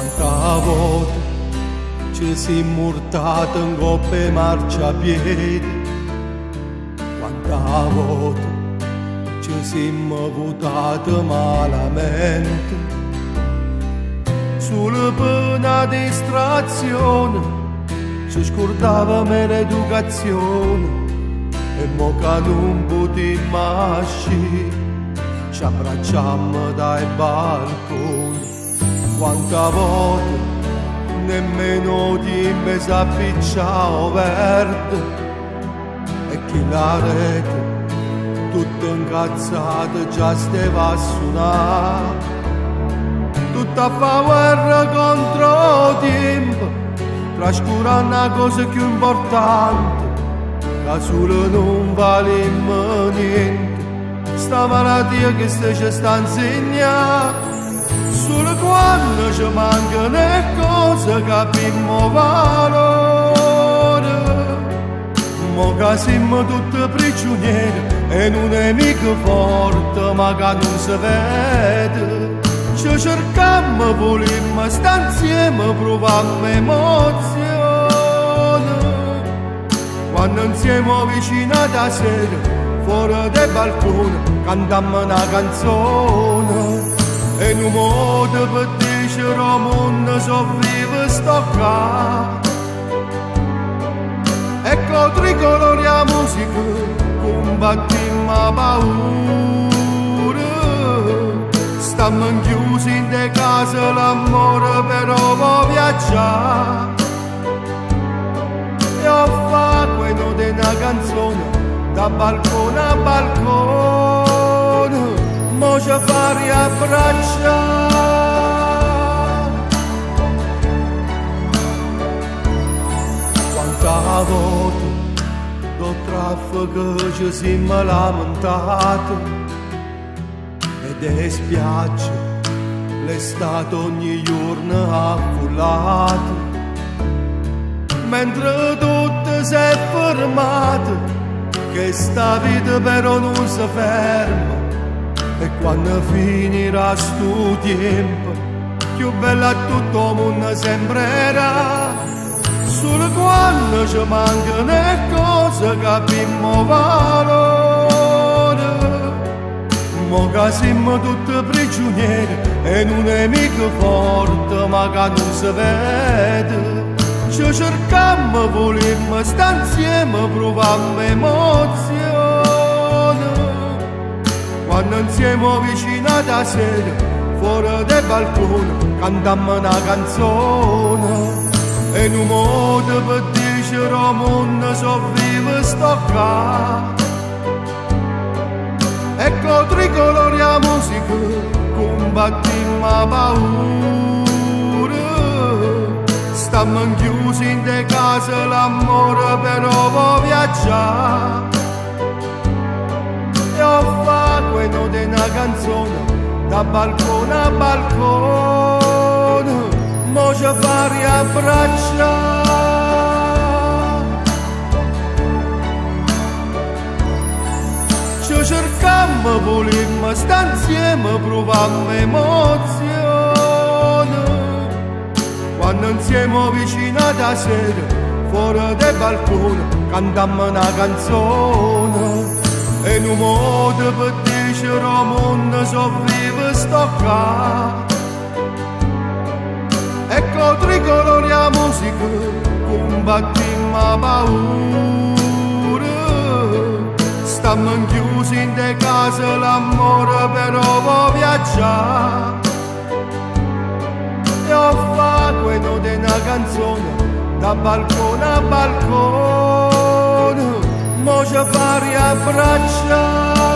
Quanta volta ci si murtato in coppe marciapiedi, quanta volta ci siamo votati malamente, sulla pena distrazione ci scordava l'educazione e mo che non potremmo uscire ci abbracciamo dai balconi. Quanta volta nemmeno tempo s'appicciava verde e chi la rete tutta incazzata già stava a suonare, tutta a fa guerra contro il tempo, trascurando la cosa più importante, che solo non vale niente, sta malattia che ci sta insegnando. Solo quando ci mancano le cose capiamo valore. Mo che siamo tutti prigionieri e un nemico forte ma che non si vede. Ci cerchiamo, vogliamo stare insieme, proviamo emozione. Quando insieme vicino a sera, fuori dai balconi, cantiamo una canzone. E in un modo per dire al mondo soffriva sto qua. Ecco tricolori a musica, combattiamo a paura. Stiamo chiusi in te casa, l'amore però può viaggiare. E ho fatto quello di una canzone, da balcone a balcone. Mo ci fare abbracciare. Quanta volta do traffico ci siamo lamentati ed è spiaggia l'estate ogni giorno affollata, mentre tutto si è fermato, che sta vita però non si ferma. E quando finirà sto tempo, più bella a tutto il mondo sembrerà. Solo quando ci mancano le cose capiamo valore. Mo che siamo tutti prigionieri e un nemico forte ma che non si vede. Ci cerchiamo, vogliamo stare insieme, proviamo emozione. Quando insieme vicino a sera, fuori dai balconi, cantiamo una canzone. E in un modo per dire al mondo soffriva sto qua. Ecco tricolori a musica, combattiamo a paura. Stiamo chiusi in te casa, l'amore però può viaggiare. E ho fatto quello di una canzone, da balcone a balcone. Mo ci fare abbracciare. Ci cerchiamo, vogliamo stare insieme, proviamo emozione. Quando insieme vicino a sera, fuori dai balconi, cantiamo una canzone. E in un modo per dire al mondo soffriva sto qua. Ecco tricolori a musica, combattiamo a paura. Stiamo chiusi in te casa, l'amore però può viaggiare. E ho fatto quello di una canzone, da balcone a balcone. Mo ci fare abbracciare.